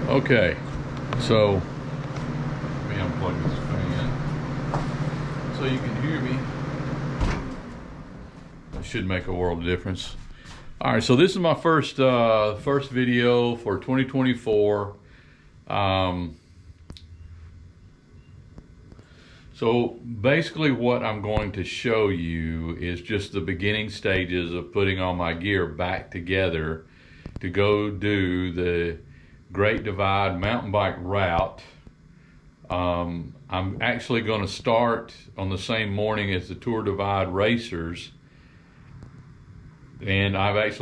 Okay, so let me unplug this fan so you can hear me. That should make a world of difference. All right, so this is my first video for 2024. So basically what I'm going to show you is just the beginning stages of putting all my gear back together to go do the Great Divide mountain bike route. I'm actually going to start on the same morning as the Tour Divide racers, and I've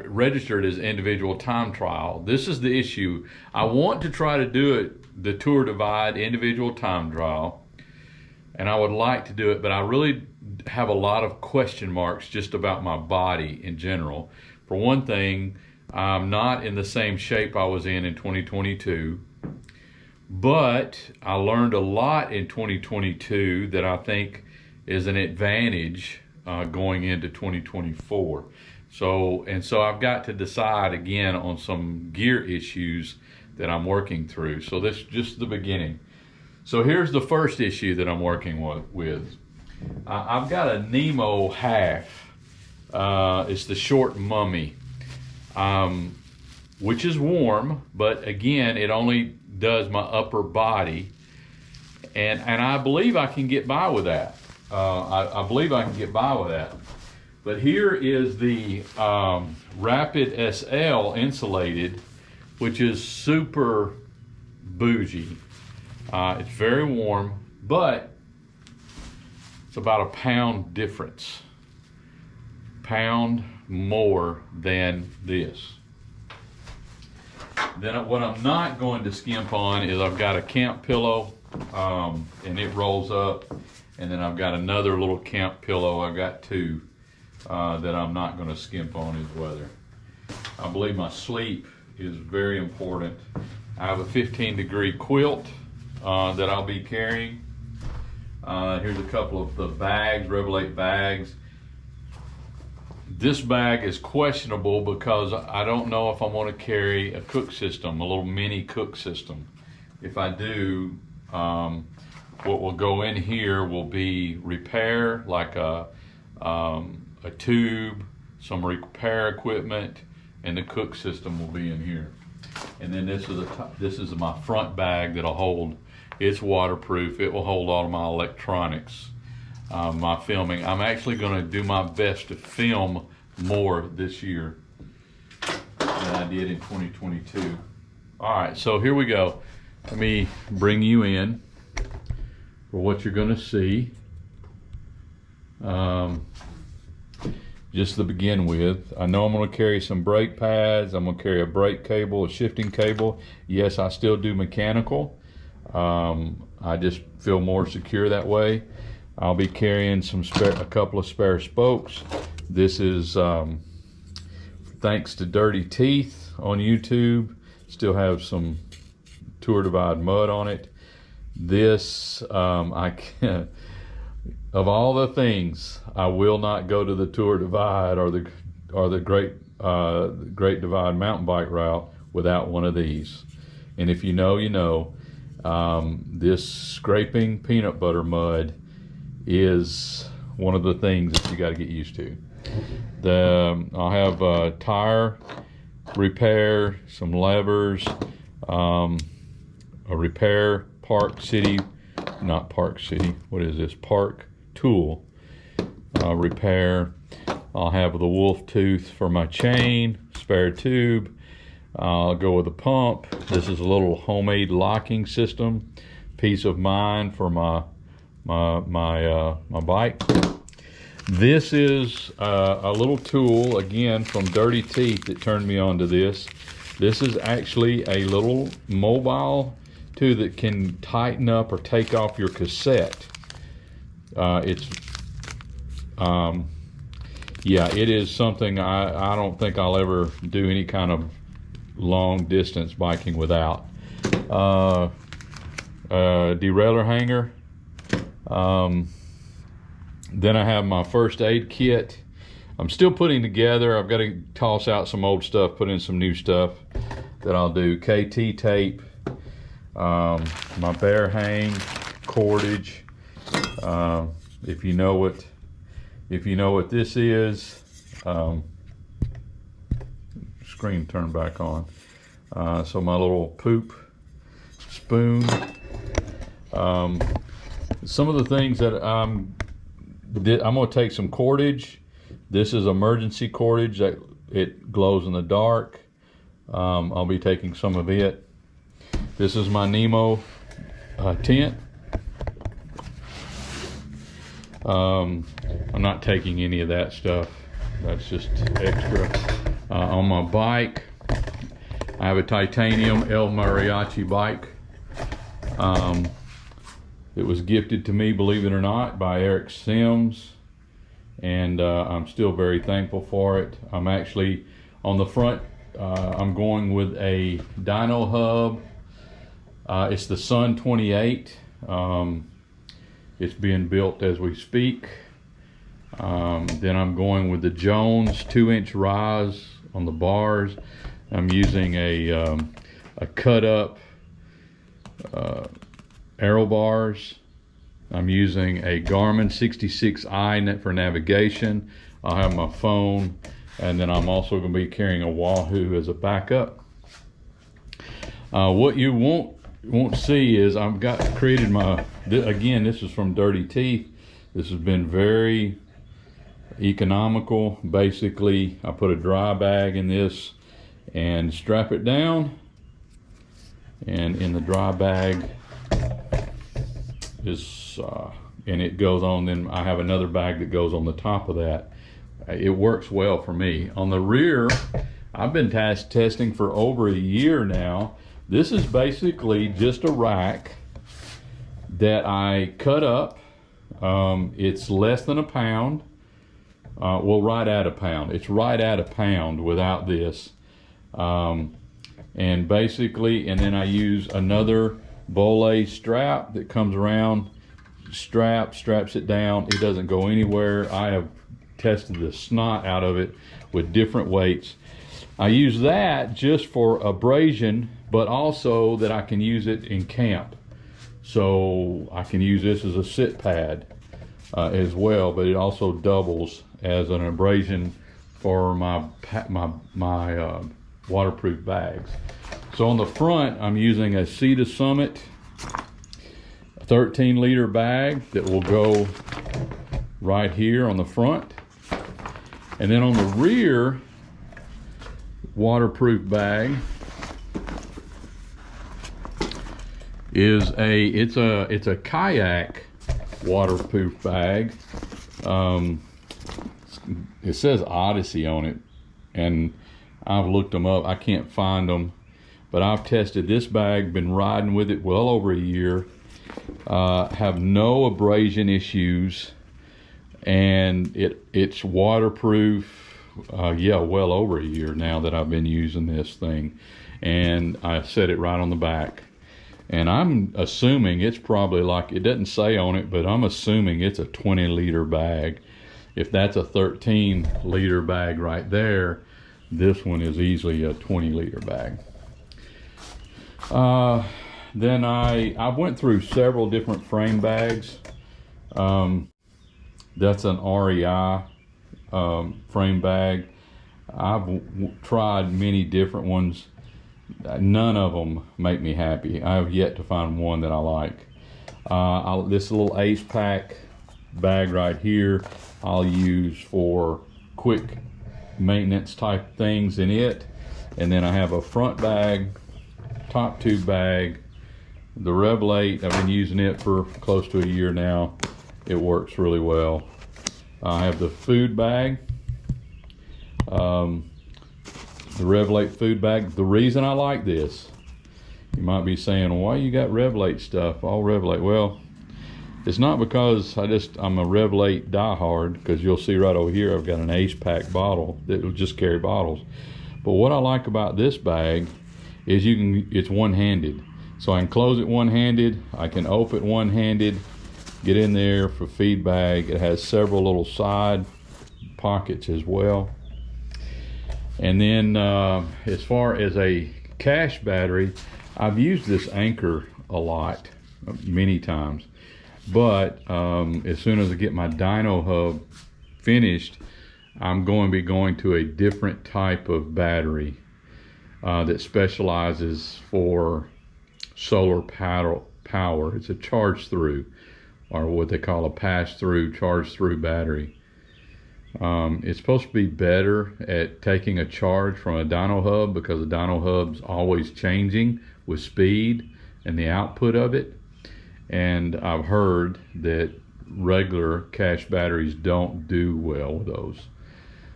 registered as individual time trial. This is the issue. I want to try to do it, the Tour Divide individual time trial, and I would like to do it, but I really have a lot of question marks just about my body in general. For one thing, I'm not in the same shape I was in 2022, but I learned a lot in 2022 that I think is an advantage going into 2024. So I've got to decide again on some gear issues that I'm working through. So this is just the beginning. So here's the first issue that I'm working with. I've got a Nemo half. It's the short mummy. Which is warm, but again, it only does my upper body, and I believe I can get by with that. I believe I can get by with that. But here is the Rapid SL insulated, which is super bougie. It's very warm, but it's about a pound difference. Pound more than this. Then what I'm not going to skimp on is I've got a camp pillow, and it rolls up, and then I've got another little camp pillow. I've got two that I'm not going to skimp on as weather. I believe my sleep is very important. I have a 15-degree quilt that I'll be carrying. Here's a couple of the bags, Rebel 8 bags. This bag is questionable because I don't know if I want to carry a cook system, a little mini cook system. If I do, what will go in here will be repair, like a tube, some repair equipment, and the cook system will be in here. And then this is my front bag that'll hold. It's waterproof. It will hold all of my electronics. My filming. I'm actually going to do my best to film more this year than I did in 2022. All right, so here we go. Let me bring you in for what you're going to see. Just to begin with, I know I'm going to carry some brake pads. I'm going to carry a brake cable, a shifting cable. Yes, I still do mechanical. I just feel more secure that way. I'll be carrying a couple of spare spokes. This is thanks to Dirty Teeth on YouTube. Still have some Tour Divide mud on it. This, I can't, of all the things, I will not go to the Tour Divide or the Great Divide mountain bike route without one of these. And if you know, you know. This scraping peanut butter mud is one of the things that you got to get used to. I'll have a tire repair, some levers, a repair Park tool repair. I'll have the wolf tooth for my chain, spare tube. I'll go with a pump. This is a little homemade locking system, peace of mind for my bike. This is a little tool, again, from Dirty Teeth that turned me on to this. This is actually a little mobile tool that can tighten up or take off your cassette. Yeah, it is something I don't think I'll ever do any kind of long distance biking without. Derailleur hanger. Then I have my first aid kit. I'm still putting together. I've got to toss out some old stuff, put in some new stuff. that I'll do: KT tape, my bear hang, cordage. If you know what this is, screen turned back on. So my little poop spoon. Some of the things that I'm going to take some cordage. This is emergency cordage that it glows in the dark. I'll be taking some of it. This is my Nemo tent. I'm not taking any of that stuff. That's just extra. On my bike, I have a titanium El Mariachi bike. It was gifted to me, believe it or not, by Eric Sims, and I'm still very thankful for it. I'm actually on the front. I'm going with a dyno hub. It's the Sun 28. It's being built as we speak. Then I'm going with the Jones 2-inch rise on the bars. I'm using a cut up arrow bars. I'm using a Garmin 66i for navigation. I'll have my phone, and then I'm also going to be carrying a Wahoo as a backup. What you won't see is I've created my, again, this is from Dirty Teeth. This has been very economical. Basically, I put a dry bag in this and strap it down, and in the dry bag is and it goes on. Then I have another bag that goes on the top of that. It works well for me. On the rear, I've been testing for over a year now. This is basically just a rack that I cut up. It's less than a pound. Well, right at a pound. It's right at a pound without this. And basically, and then I use another Volet strap that comes around, straps it down. It doesn't go anywhere. I have tested the snot out of it with different weights. I use that just for abrasion, but also that I can use it in camp. So I can use this as a sit pad as well, but it also doubles as an abrasion for my waterproof bags. So on the front, I'm using a Sea to Summit 13-liter bag that will go right here on the front. And then on the rear, waterproof bag is it's a kayak waterproof bag. It says Odyssey on it, and I've looked them up. I can't find them, but I've tested this bag, been riding with it well over a year, have no abrasion issues, and it's waterproof. Yeah, well over a year now that I've been using this thing, and I set it right on the back. And I'm assuming it's probably, like, it doesn't say on it, but I'm assuming it's a 20-liter bag. If that's a 13-liter bag right there, this one is easily a 20-liter bag. Then I went through several different frame bags. That's an REI frame bag. I've tried many different ones. None of them make me happy. I have yet to find one that I like. This little Ace Pack bag right here, I'll use for quick maintenance type things in it. And then I have a front bag, top tube bag, the Rebel 8. I've been using it for close to a year now. It works really well. I have the food bag, the Rebel 8 food bag. The reason I like this, you might be saying, why you got Rebel 8 stuff, all Rebel 8? Well, it's not because I'm a Rebel 8 diehard, because you'll see right over here I've got an Ace Pack bottle that will just carry bottles. But what I like about this bag is it's one-handed. So I can close it one-handed, I can open it one-handed, get in there for feed bag. It has several little side pockets as well. And then as far as a cache battery, I've used this Anchor a lot, many times, but as soon as I get my dyno hub finished, I'm going to be going to a different type of battery that specializes for solar power. It's a charge through, or what they call a pass through, charge through battery. It's supposed to be better at taking a charge from a dyno hub, because the dyno hub's always changing with speed and the output of it. And I've heard that regular cache batteries don't do well with those.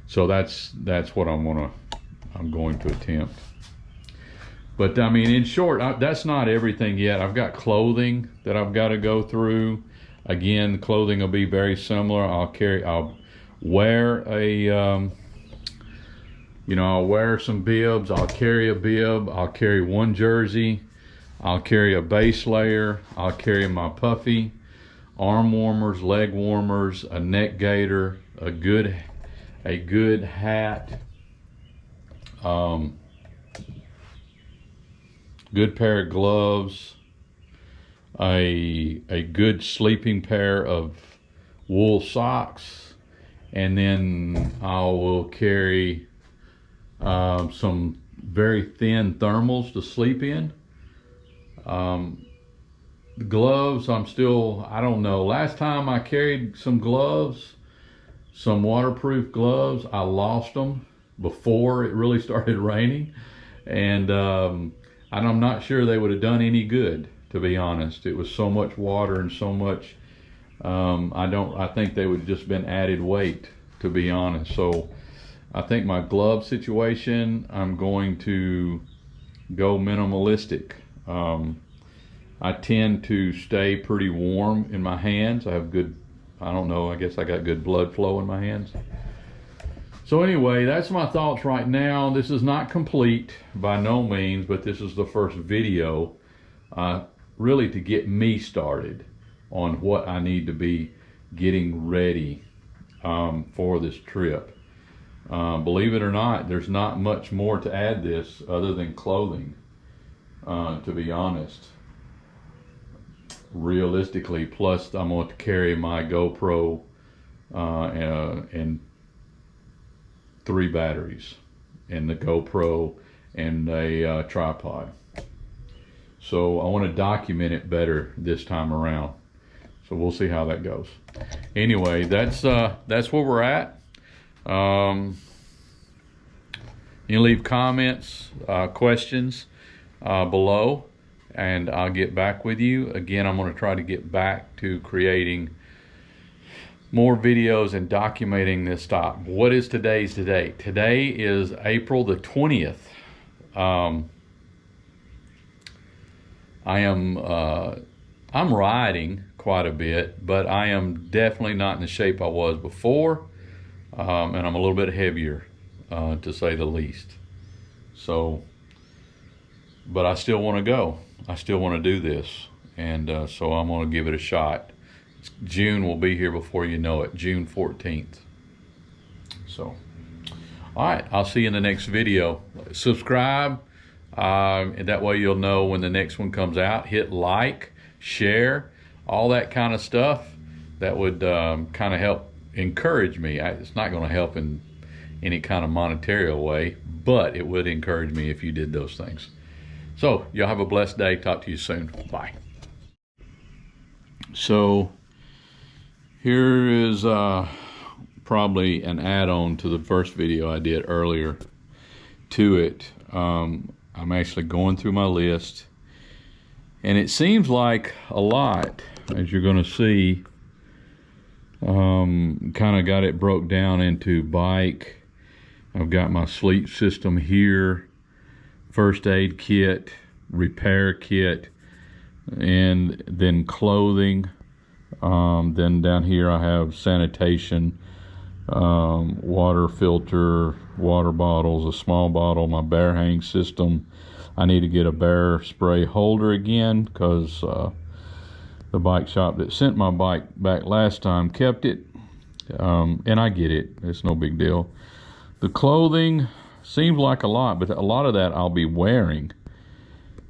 So that's what I'm going to attempt. But I mean, in short, that's not everything yet. I've got clothing that I've got to go through. Again, the clothing will be very similar. I'll wear a, I'll wear some bibs. I'll carry a bib. I'll carry one jersey. I'll carry a base layer. I'll carry my puffy, arm warmers, leg warmers, a neck gaiter, a good hat, good pair of gloves, a good sleeping pair of wool socks, and then I will carry some very thin thermals to sleep in. The gloves, I don't know. Last time I carried some gloves, some waterproof gloves, I lost them before it really started raining. And I'm not sure they would have done any good, to be honest. It was so much water and so much, I think they would have just been added weight, to be honest. So I think my glove situation, I'm going to go minimalistic. I tend to stay pretty warm in my hands. I have good, I don't know, I guess I got good blood flow in my hands. So anyway, that's my thoughts right now. This is not complete by no means, but this is the first video really to get me started on what I need to be getting ready for this trip. Believe it or not, there's not much more to add this other than clothing, to be honest. Realistically, plus I'm going to carry my GoPro and 3 batteries, and the GoPro and a tripod. So I want to document it better this time around. So we'll see how that goes. Anyway, that's where we're at. You leave comments, questions below, and I'll get back with you. Again, I'm going to try to get back to creating more videos and documenting this stock. What is today's date? Today is April the 20th. I'm riding quite a bit, but I am definitely not in the shape I was before, and I'm a little bit heavier, to say the least. So, but I still want to go. I still want to do this, and so I'm going to give it a shot. June will be here before you know it, June 14th. So, all right, I'll see you in the next video. Subscribe, and that way you'll know when the next one comes out. Hit like, share, all that kind of stuff. That would kind of help encourage me. It's not going to help in any kind of monetary way, but it would encourage me if you did those things. So, y'all have a blessed day. Talk to you soon. Bye. So, here is probably an add-on to the first video I did earlier to it. I'm actually going through my list, and it seems like a lot, as you're going to see. Kind of got it broke down into bike. I've got my sleep system here, first aid kit, repair kit, and then clothing. Then down here I have sanitation, water filter, water bottles, a small bottle, my bear hang system. I need to get a bear spray holder again, because the bike shop that sent my bike back last time kept it, and I get it. It's no big deal. The clothing, seems like a lot, but a lot of that I'll be wearing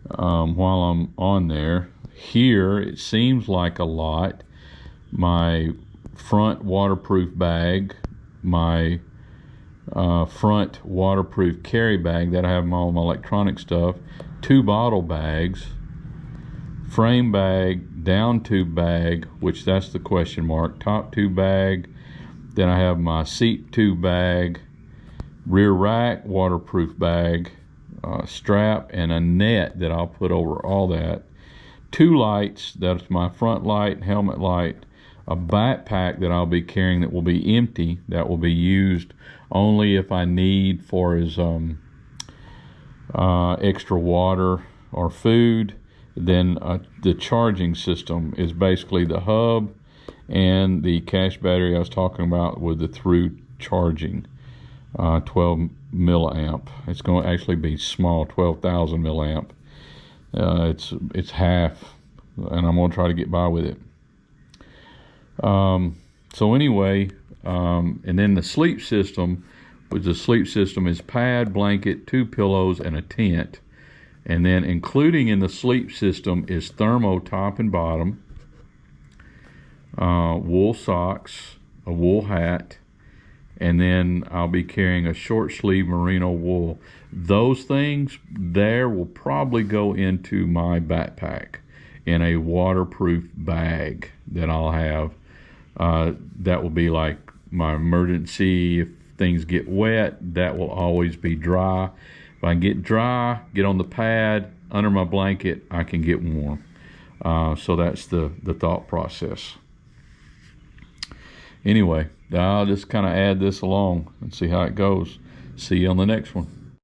while I'm on there. Here, it seems like a lot. My front waterproof bag, my front waterproof carry bag that I have all my electronic stuff, 2 bottle bags, frame bag, down tube bag, which that's the question mark, top tube bag, then I have my seat tube bag, rear rack waterproof bag, strap, and a net that I'll put over all that. 2 lights, that's my front light, helmet light, a backpack that I'll be carrying that will be empty, that will be used only if I need for as extra water or food. Then the charging system is basically the hub and the cache battery I was talking about with the through charging, 12 milliamp. It's going to actually be small, 12,000 milliamp. It's half, and I'm going to try to get by with it. So anyway, and then the sleep system, which the sleep system is pad, blanket, 2 pillows, and a tent. And then including in the sleep system is thermo top and bottom, wool socks, a wool hat, and then I'll be carrying a short sleeve merino wool. Those things there will probably go into my backpack in a waterproof bag that I'll have. That will be like my emergency. If things get wet, that will always be dry. If I get dry, get on the pad, under my blanket, I can get warm. So that's the thought process. Anyway, I'll just kind of add this along and see how it goes. See you on the next one.